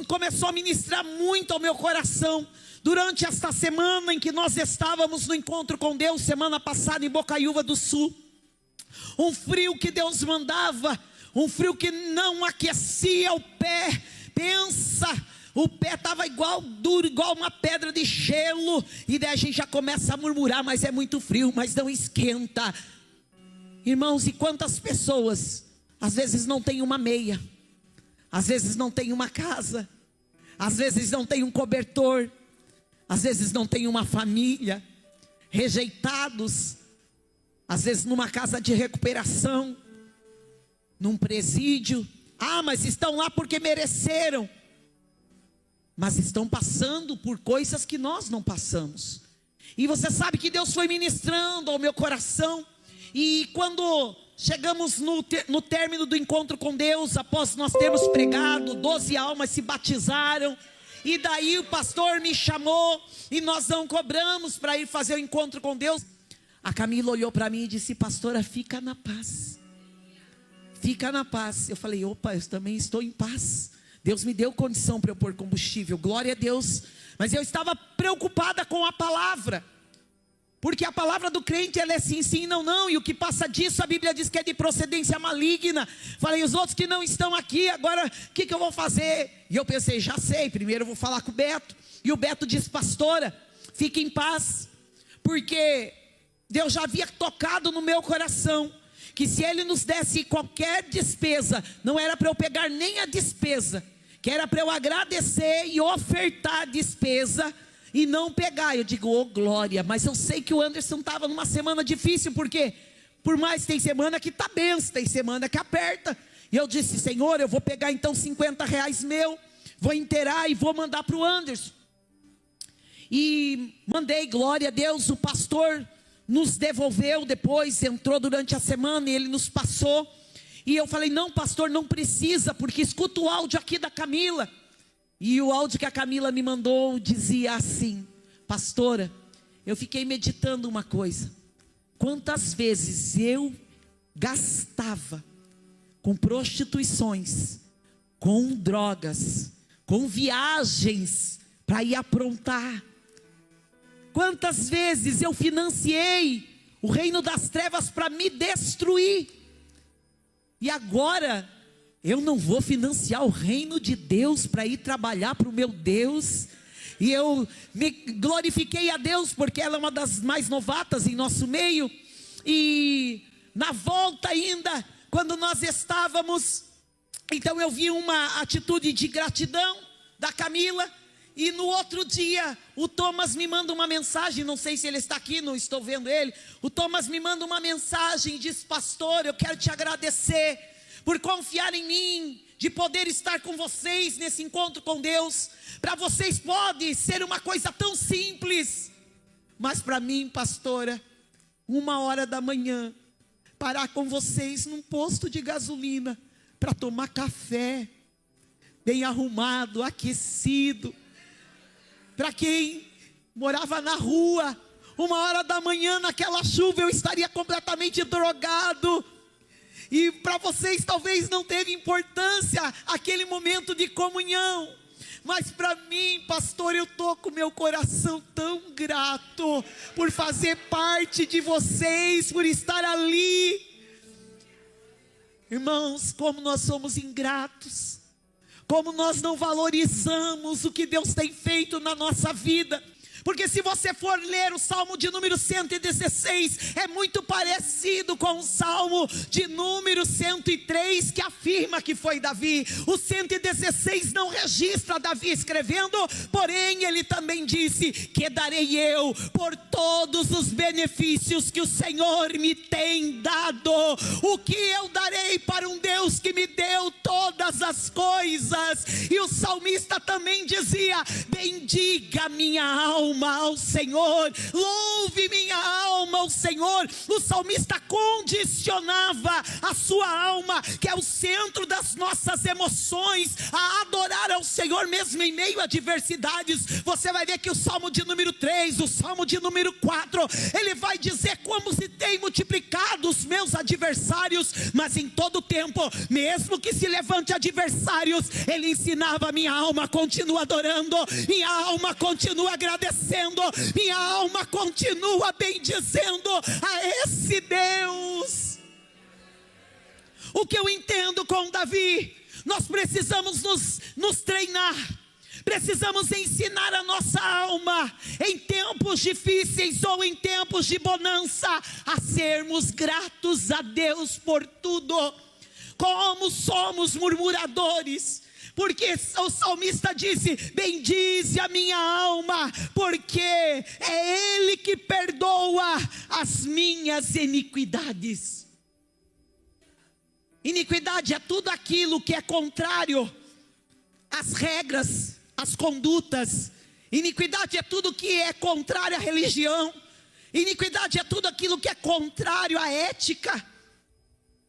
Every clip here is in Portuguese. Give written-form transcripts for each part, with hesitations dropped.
começou a ministrar muito ao meu coração. Durante esta semana em que nós estávamos no encontro com Deus, semana passada em Bocaiúva do Sul. Um frio que Deus mandava, um frio que não aquecia o pé. Pensa, o pé estava igual duro, igual uma pedra de gelo. E daí a gente já começa a murmurar, mas é muito frio, mas não esquenta. Irmãos, e quantas pessoas às vezes não tem uma meia, às vezes não tem uma casa, às vezes não tem um cobertor, às vezes não tem uma família, rejeitados, às vezes numa casa de recuperação, num presídio. Mas estão lá porque mereceram, mas estão passando por coisas que nós não passamos. E você sabe que Deus foi ministrando ao meu coração. E quando chegamos no término do encontro com Deus, após nós termos pregado, 12 almas se batizaram. E daí o pastor me chamou e nós não cobramos para ir fazer o encontro com Deus. A Camila olhou para mim e disse: pastora, fica na paz. Fica na paz. Eu falei: opa, eu também estou em paz. Deus me deu condição para eu pôr combustível, glória a Deus. Mas eu estava preocupada com a palavra. Porque a palavra do crente, ela é sim, sim, não, não. E o que passa disso, a Bíblia diz que é de procedência maligna. Falei: os outros que não estão aqui, agora o que eu vou fazer? E eu pensei: já sei, primeiro eu vou falar com o Beto. E o Beto disse: pastora, fique em paz. Porque Deus já havia tocado no meu coração que se Ele nos desse qualquer despesa, não era para eu pegar nem a despesa, que era para eu agradecer e ofertar a despesa e não pegar. Eu digo: oh glória. Mas eu sei que o Anderson estava numa semana difícil, porque por mais tem semana que está benção, tem semana que aperta. E eu disse: Senhor, eu vou pegar então R$50 meu, vou inteirar e vou mandar para o Anderson. E mandei, glória a Deus. O pastor nos devolveu depois, entrou durante a semana e ele nos passou. E eu falei: não pastor, não precisa, porque escuta o áudio aqui da Camila. E o áudio que a Camila me mandou dizia assim: pastora, eu fiquei meditando uma coisa. Quantas vezes eu gastava com prostituições, com drogas, com viagens para ir aprontar. Quantas vezes eu financiei o reino das trevas para me destruir. E agora eu não vou financiar o reino de Deus para ir trabalhar para o meu Deus. E eu me glorifiquei a Deus, porque ela é uma das mais novatas em nosso meio. E na volta ainda, quando nós estávamos, então eu vi uma atitude de gratidão da Camila. E no outro dia, o Thomas me manda uma mensagem, não sei se ele está aqui, não estou vendo ele. O Thomas me manda uma mensagem e diz: pastor, eu quero te agradecer por confiar em mim, de poder estar com vocês nesse encontro com Deus. Para vocês pode ser uma coisa tão simples, mas para mim, pastora, 1h da manhã, parar com vocês num posto de gasolina, para tomar café, bem arrumado, aquecido. Para quem morava na rua, 1h da manhã naquela chuva, eu estaria completamente drogado. E para vocês talvez não teve importância aquele momento de comunhão, mas para mim, pastor, eu estou com meu coração tão grato por fazer parte de vocês, por estar ali. Irmãos, como nós somos ingratos, como nós não valorizamos o que Deus tem feito na nossa vida. Porque se você for ler o Salmo de número 116, é muito parecido com o Salmo de número 103, que afirma que foi Davi. O 116 não registra Davi escrevendo, porém ele também disse: que darei eu por todos os benefícios que o Senhor me tem dado? O que eu darei para um Deus que me deu todas as coisas? E o salmista também dizia: bendiga minha alma ao Senhor, louve minha alma ao Senhor. O salmista condicionava a sua alma, que é o centro das nossas emoções, a adorar ao Senhor mesmo em meio a adversidades. Você vai ver que o Salmo de número 3, o Salmo de número 4, ele vai dizer: como se tem multiplicado os meus adversários, mas em todo tempo, mesmo que se levante adversários, ele ensinava: minha alma continua adorando, minha alma continua agradecendo, minha alma continua bendizendo a esse Deus. O que eu entendo com Davi, nós precisamos nos treinar, precisamos ensinar a nossa alma, em tempos difíceis ou em tempos de bonança, a sermos gratos a Deus por tudo. Como somos murmuradores, porque o salmista disse: bendize a minha alma, porque é Ele que perdoa as minhas iniquidades. Iniquidade é tudo aquilo que é contrário às regras, às condutas. Iniquidade é tudo que é contrário à religião. Iniquidade é tudo aquilo que é contrário à ética.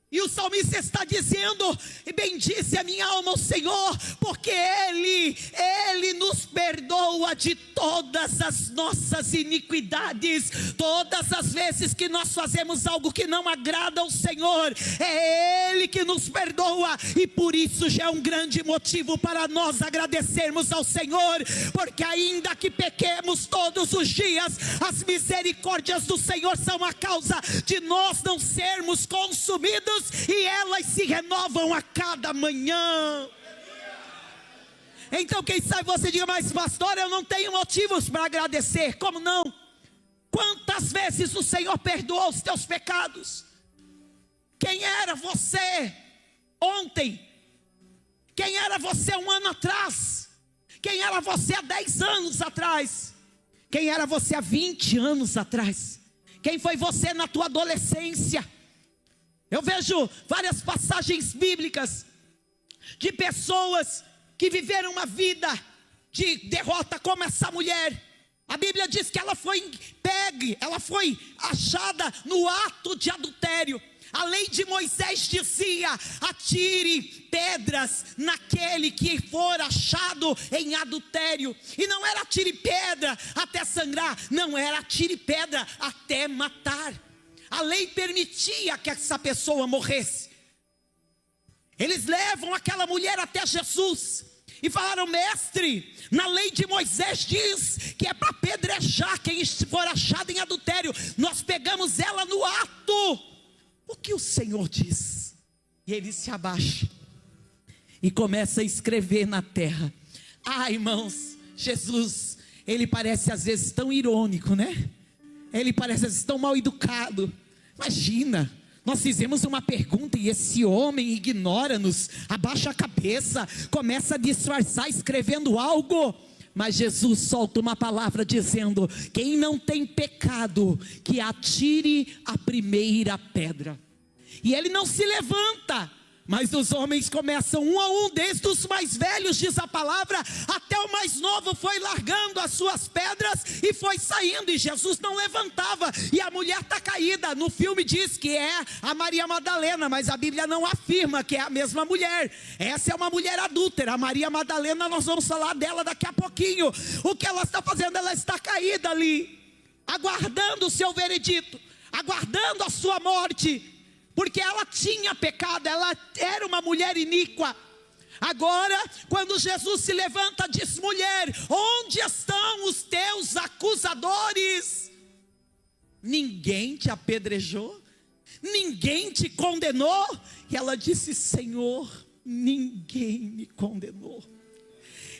E o salmista está dizendo: bendize a minha alma ao Senhor, porque Ele nos perdoa de todas as nossas iniquidades. Todas as vezes que nós fazemos algo que não agrada ao Senhor, é Ele que nos perdoa. E por isso já é um grande motivo para nós agradecermos ao Senhor, porque ainda que pequemos todos os dias, as misericórdias do Senhor são a causa de nós não sermos consumidos, e elas se renovam a cada manhã. Então quem sabe você diga: mas pastor, eu não tenho motivos para agradecer. Como não? Quantas vezes o Senhor perdoou os teus pecados? Quem era você ontem? Quem era você um ano atrás? Quem era você há 10 anos atrás? Quem era você há 20 anos atrás? Quem foi você na tua adolescência? Eu vejo várias passagens bíblicas de pessoas que viveram uma vida de derrota, como essa mulher. A Bíblia diz que ela foi achada no ato de adultério. A lei de Moisés dizia: atire pedras naquele que for achado em adultério. E não era atire pedra até sangrar, não, era atire pedra até matar. A lei permitia que essa pessoa morresse. Eles levam aquela mulher até Jesus e falaram: mestre, na lei de Moisés diz que é para apedrejar quem for achado em adultério. Nós pegamos ela no ato. O que o Senhor diz? E ele se abaixa e começa a escrever na terra. Irmãos, Jesus, ele parece às vezes tão irônico, né? Ele parece às vezes tão mal educado. Imagina, nós fizemos uma pergunta e esse homem ignora-nos, abaixa a cabeça, começa a disfarçar escrevendo algo. Mas Jesus solta uma palavra dizendo: quem não tem pecado, que atire a primeira pedra. E ele não se levanta, mas os homens começam um a um, desde os mais velhos, diz a palavra, até o mais novo foi largando as suas pedras e foi saindo, e Jesus não levantava, e a mulher está caída. No filme diz que é a Maria Madalena, mas a Bíblia não afirma que é a mesma mulher. Essa é uma mulher adúltera. A Maria Madalena, nós vamos falar dela daqui a pouquinho. O que ela está fazendo? Ela está caída ali, aguardando o seu veredito, aguardando a sua morte, porque ela tinha pecado, ela era uma mulher iníqua. Agora, quando Jesus se levanta, diz: mulher, onde estão os teus acusadores? Ninguém te apedrejou? Ninguém te condenou? E ela disse: Senhor, ninguém me condenou.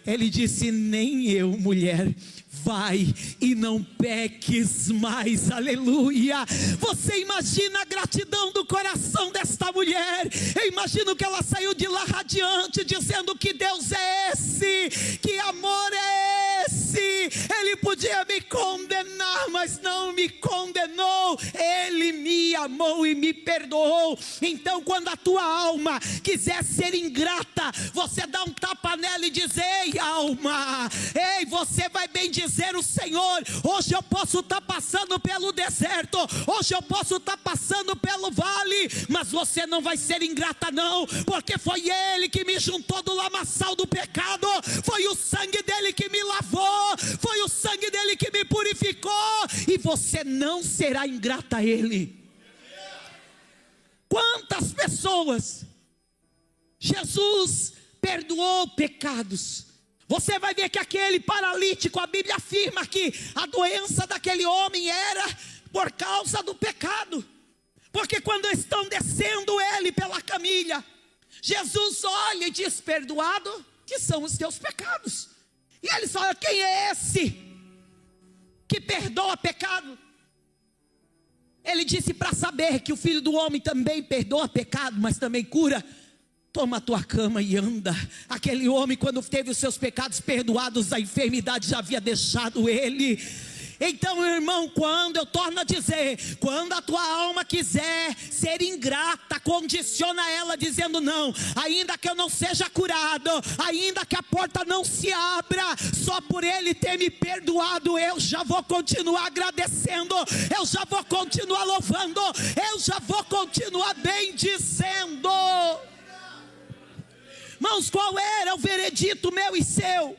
Ele disse: nem eu, mulher, vai e não peques mais. Aleluia. Você imagina a gratidão do coração desta mulher. Eu imagino que ela saiu de lá radiante, dizendo: que Deus é esse, que amor é esse. Ele podia me condenar, mas não me condenou. Ele me amou e me perdoou. Então, quando a tua alma quiser ser ingrata, você dá um tapa nela e diz: ei, alma, ei, você vai bendizer o Senhor. Hoje eu posso estar passando pelo deserto, hoje eu posso estar passando pelo vale, mas você não vai ser ingrata não, porque foi Ele que me juntou do lamaçal do pecado, foi o sangue dele que me lavou, foi o sangue dele que me purificou, e você não será ingrata a Ele. Quantas pessoas Jesus perdoou pecados. Você vai ver que aquele paralítico, a Bíblia afirma que a doença daquele homem era por causa do pecado. Porque quando estão descendo ele pela camilha, Jesus olha e diz: perdoado que são os teus pecados. E eles falam: quem é esse que perdoa pecado? Ele disse: para saber que o Filho do Homem também perdoa pecado, mas também cura. Toma a tua cama e anda. Aquele homem, quando teve os seus pecados perdoados, a enfermidade já havia deixado ele. Então, irmão, quando eu torno a dizer, quando a tua alma quiser ser ingrata, condiciona ela dizendo: não, ainda que eu não seja curado, ainda que a porta não se abra, só por ele ter me perdoado, eu já vou continuar agradecendo, eu já vou continuar louvando, eu já vou continuar bendizendo. Irmãos, qual era o veredito meu e seu?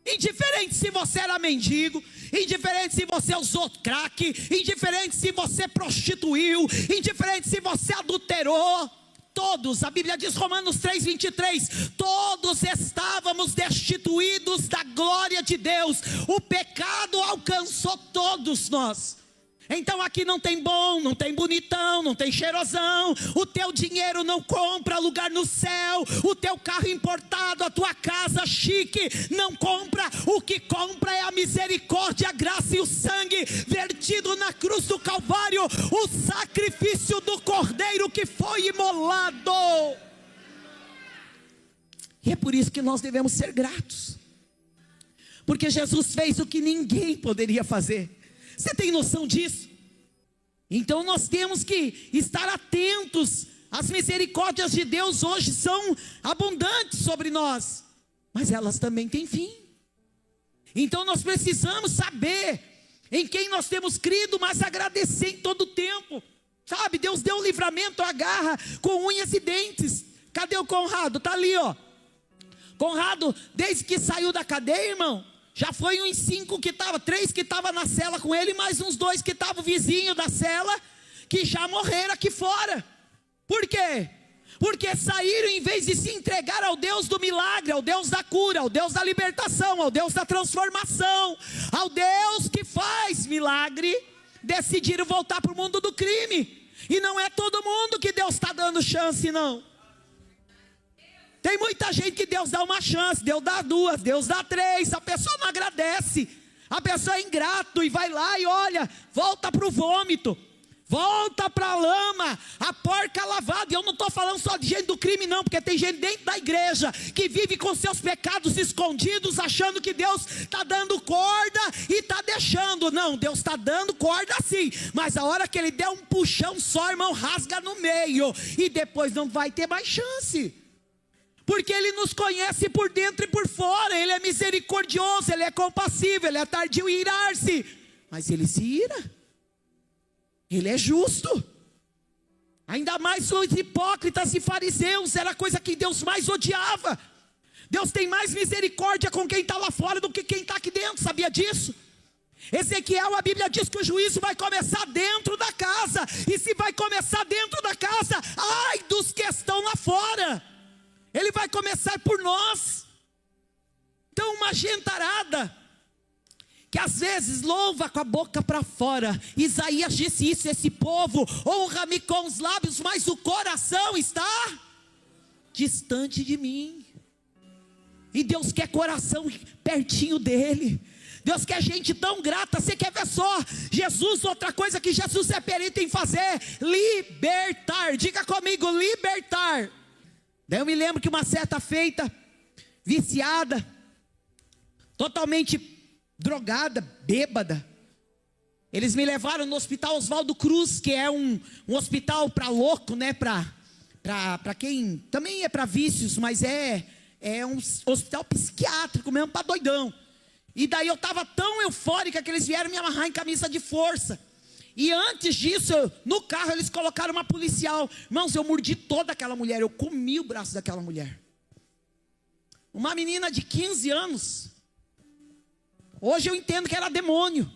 Indiferente se você era mendigo, indiferente se você usou crack, indiferente se você prostituiu, indiferente se você adulterou, todos, a Bíblia diz, Romanos 3:23, todos estávamos destituídos da glória de Deus. O pecado alcançou todos nós. Então aqui não tem bom, não tem bonitão, não tem cheirosão. O teu dinheiro não compra lugar no céu. O teu carro importado, a tua casa chique não compra. O que compra é a misericórdia, a graça e o sangue vertido na cruz do Calvário, o sacrifício do Cordeiro que foi imolado. E é por isso que nós devemos ser gratos, porque Jesus fez o que ninguém poderia fazer. Você tem noção disso? Então nós temos que estar atentos. As misericórdias de Deus hoje são abundantes sobre nós, mas elas também têm fim. Então nós precisamos saber em quem nós temos crido, mas agradecer em todo o tempo. Sabe, Deus deu o livramento à garra com unhas e dentes. Cadê o Conrado? Está ali, ó. Conrado, desde que saiu da cadeia, irmão, já foi uns 5 que estavam, 3 que estavam na cela com ele, mais uns 2 que estavam vizinho da cela, que já morreram aqui fora. Por quê? Porque saíram, em vez de se entregar ao Deus do milagre, ao Deus da cura, ao Deus da libertação, ao Deus da transformação, ao Deus que faz milagre, decidiram voltar para o mundo do crime. E não é todo mundo que Deus está dando chance, não. Tem muita gente que Deus dá uma chance, Deus dá 2, Deus dá 3, a pessoa não agradece, a pessoa é ingrato e vai lá e olha, volta para o vômito, volta para a lama, a porca lavada. E eu não estou falando só de gente do crime não, porque tem gente dentro da igreja que vive com seus pecados escondidos, achando que Deus está dando corda e está deixando. Não, Deus está dando corda sim, mas a hora que Ele der um puxão só, irmão, rasga no meio, e depois não vai ter mais chance. Porque Ele nos conhece por dentro e por fora. Ele é misericordioso, Ele é compassivo, Ele é tardio em irar-se, mas Ele se ira. Ele é justo. Ainda mais os hipócritas e fariseus, era a coisa que Deus mais odiava. Deus tem mais misericórdia com quem está lá fora do que quem está aqui dentro, sabia disso? Ezequiel, a Bíblia diz que o juízo vai começar dentro da casa. E se vai começar dentro da casa, ai dos que estão lá fora. Ele vai começar por nós. Então uma gentarada que às vezes louva com a boca para fora. Isaías disse isso: esse povo honra-me com os lábios, mas o coração está distante de mim. E Deus quer coração pertinho dele. Deus quer gente tão grata. Você quer ver só? Jesus, outra coisa que Jesus é perito em fazer: libertar. Diga comigo, libertar. Daí eu me lembro que uma certa feita, viciada, totalmente drogada, bêbada, eles me levaram no hospital Oswaldo Cruz, que é um hospital para louco, né? Para quem também é para vícios, mas é um hospital psiquiátrico mesmo, para doidão. E daí eu estava tão eufórica que eles vieram me amarrar em camisa de força. E antes disso, no carro eles colocaram uma policial. Irmãos, eu mordi toda aquela mulher, eu comi o braço daquela mulher. Uma menina de 15 anos. Hoje eu entendo que era demônio.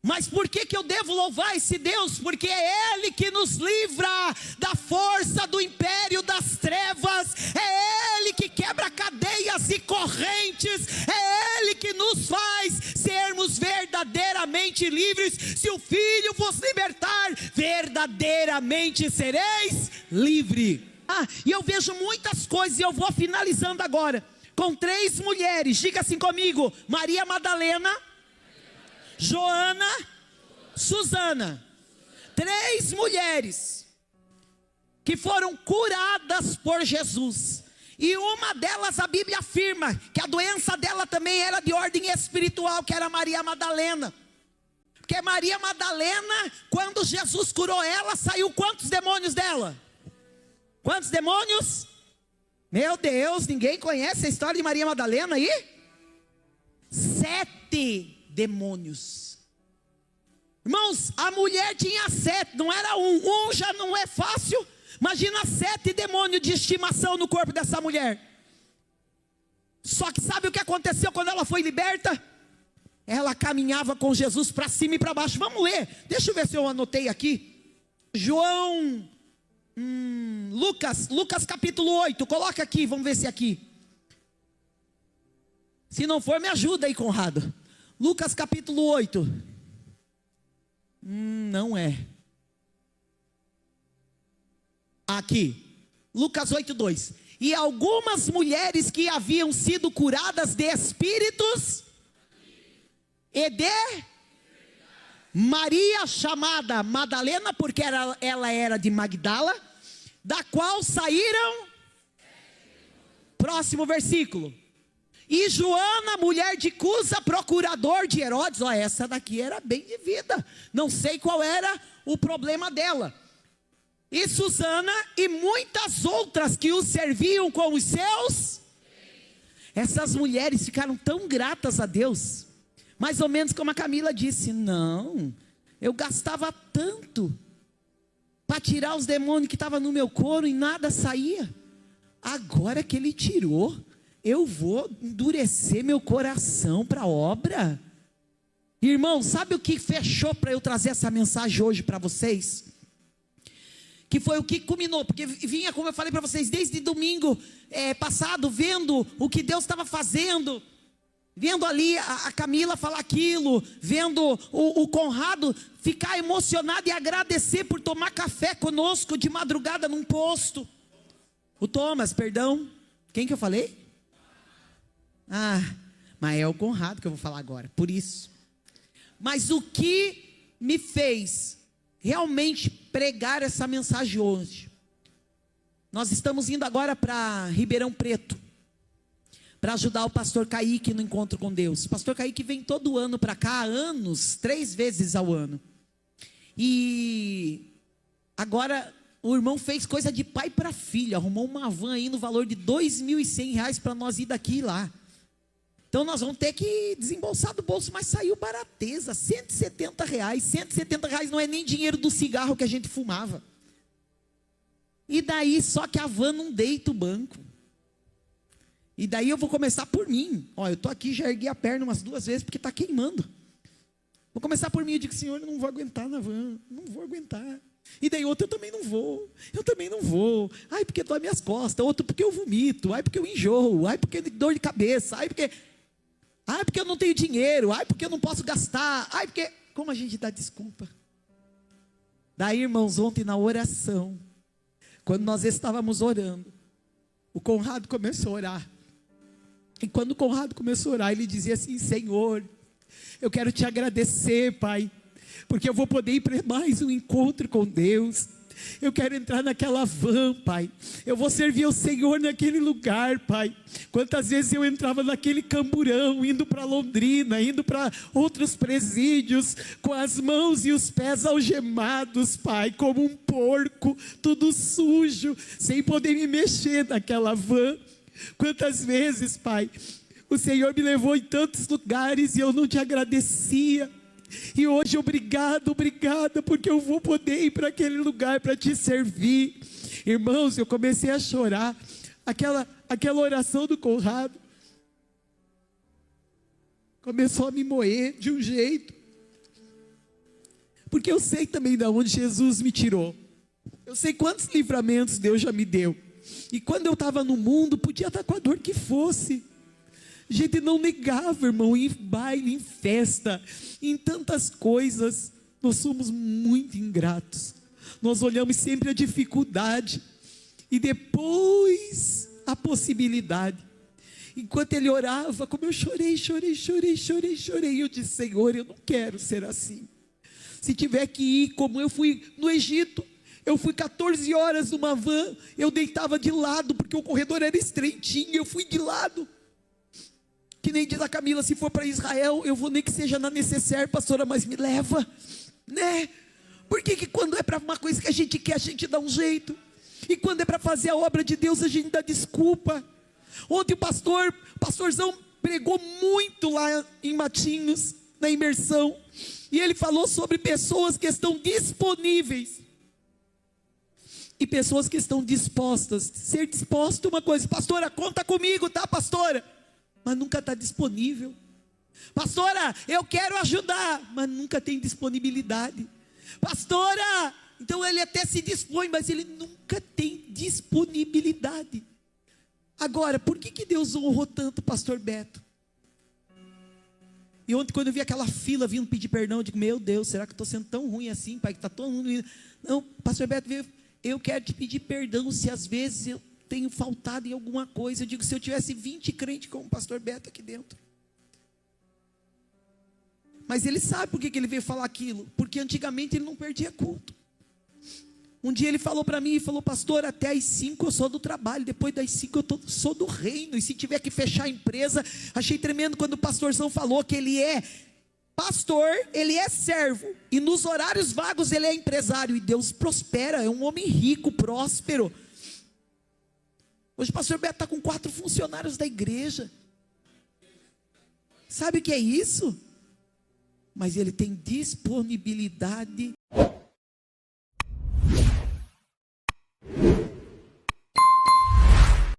Mas por que eu devo louvar esse Deus? Porque é Ele que nos livra da força do império das trevas. verdadeiramente sereis livre. E eu vejo muitas coisas, e eu vou finalizando agora, com 3 mulheres, diga assim comigo: Maria Madalena, Joana, Susana. 3 mulheres que foram curadas por Jesus. E uma delas, a Bíblia afirma que a doença dela também era de ordem espiritual, que era Maria Madalena. Porque Maria Madalena, quando Jesus curou ela, saiu quantos demônios dela? Quantos demônios? Meu Deus, ninguém conhece a história de Maria Madalena aí? 7 demônios. Irmãos, a mulher tinha 7, não era um já não é fácil. Imagina 7 demônios de estimação no corpo dessa mulher. Só que sabe o que aconteceu quando ela foi liberta? Ela caminhava com Jesus para cima e para baixo. Vamos ler, deixa eu ver se eu anotei aqui. Lucas capítulo 8, coloca aqui, vamos ver se é aqui. Se não for, me ajuda aí, Conrado. Lucas capítulo 8. Não é. Aqui, Lucas 8:2. E algumas mulheres que haviam sido curadas de espíritos e de Maria, chamada Madalena, porque ela era de Magdala, da qual saíram, próximo versículo, e Joana, mulher de Cusa, procurador de Herodes. Essa daqui era bem de vida, não sei qual era o problema dela. E Susana e muitas outras que o serviam com os seus. Essas mulheres ficaram tão gratas a Deus, mais ou menos como a Camila disse: não, eu gastava tanto para tirar os demônios que estavam no meu couro e nada saía. Agora que Ele tirou, eu vou endurecer meu coração para a obra. Irmão, sabe o que fechou para eu trazer essa mensagem hoje para vocês? Que foi o que culminou, porque vinha, como eu falei para vocês, desde domingo passado, vendo o que Deus estava fazendo, vendo ali a Camila falar aquilo, vendo o Conrado ficar emocionado e agradecer por tomar café conosco de madrugada num posto. O Thomas, perdão, quem que eu falei? Mas é o Conrado que eu vou falar agora, por isso. Mas o que me fez realmente pregar essa mensagem hoje, nós estamos indo agora para Ribeirão Preto, para ajudar o pastor Kaique no encontro com Deus. O pastor Kaique vem todo ano para cá, há anos, 3 vezes ao ano. E agora o irmão fez coisa de pai para filho, arrumou uma van aí no valor de R$2.100 para nós ir daqui e lá. Então nós vamos ter que desembolsar do bolso, mas saiu barateza, R$170. R$170 não é nem dinheiro do cigarro que a gente fumava. E daí, só que a van não deita o banco. E daí eu vou começar por mim. Eu estou aqui, já ergui a perna umas 2 vezes, porque está queimando. Vou começar por mim, eu digo: Senhor, eu não vou aguentar na van, não vou aguentar. E daí outro: eu também não vou. Ai, porque dói minhas costas. Outro: porque eu vomito. Ai, porque eu enjoo. Ai, porque dor de cabeça. Ai, porque eu não tenho dinheiro. Ai, porque eu não posso gastar. Ai, porque... Como a gente dá desculpa. Daí, irmãos, ontem na oração, quando nós estávamos orando, o Conrado começou a orar. E quando o Conrado começou a orar, ele dizia assim: Senhor, eu quero te agradecer, Pai, porque eu vou poder ir para mais um encontro com Deus. Eu quero entrar naquela van, Pai. Eu vou servir o Senhor naquele lugar, Pai. Quantas vezes eu entrava naquele camburão, indo para Londrina, indo para outros presídios, com as mãos e os pés algemados, Pai, como um porco, tudo sujo, sem poder me mexer naquela van. Quantas vezes, Pai, o Senhor me levou em tantos lugares e eu não te agradecia. E hoje, obrigado, porque eu vou poder ir para aquele lugar para te servir. Irmãos, eu comecei a chorar. Aquela oração do Conrado começou a me moer de um jeito, porque eu sei também de onde Jesus me tirou. Eu sei quantos livramentos Deus já me deu. E quando eu estava no mundo, podia estar com a dor que fosse. A gente não negava, irmão, em baile, em festa, em tantas coisas. Nós somos muito ingratos. nós olhamos sempre a dificuldade e depois a possibilidade. Enquanto ele orava, como eu chorei, eu disse: Senhor, eu não quero ser assim. Se tiver que ir, como eu fui no Egito, eu fui 14 horas numa van, eu deitava de lado, porque o corredor era estreitinho, eu fui de lado. Que nem diz a Camila, se for para Israel, eu vou nem que seja na necessaire, pastora, mas me leva, né? Por que quando é para uma coisa que a gente quer, a gente dá um jeito? E quando é para fazer a obra de Deus, a gente dá desculpa. Ontem o pastorzão pregou muito lá em Matinhos, na imersão, e ele falou sobre pessoas que estão disponíveis e pessoas que estão dispostas. Ser disposto é uma coisa: pastora, conta comigo, tá, pastora? Mas nunca está disponível. Pastora, eu quero ajudar, mas nunca tem disponibilidade. Pastora, então ele até se dispõe, mas ele nunca tem disponibilidade. Agora, por que Deus honrou tanto o pastor Beto? E ontem, quando eu vi aquela fila vindo pedir perdão, eu digo: meu Deus, será que eu estou sendo tão ruim assim, pai, que está todo mundo indo? Não, pastor Beto veio: eu quero te pedir perdão se às vezes eu tenho faltado em alguma coisa. Eu digo: se eu tivesse 20 crentes como o pastor Beto aqui dentro. Mas ele sabe por que ele veio falar aquilo, porque antigamente ele não perdia culto. Um dia ele falou para mim, falou: pastor, até às 5 eu sou do trabalho, depois das 5 eu sou do reino, e se tiver que fechar a empresa. Achei tremendo quando o pastorzão falou que ele é pastor, ele é servo, e nos horários vagos ele é empresário, e Deus prospera, é um homem rico, próspero. Hoje o pastor Beto está com 4 funcionários da igreja. Sabe o que é isso? Mas ele tem disponibilidade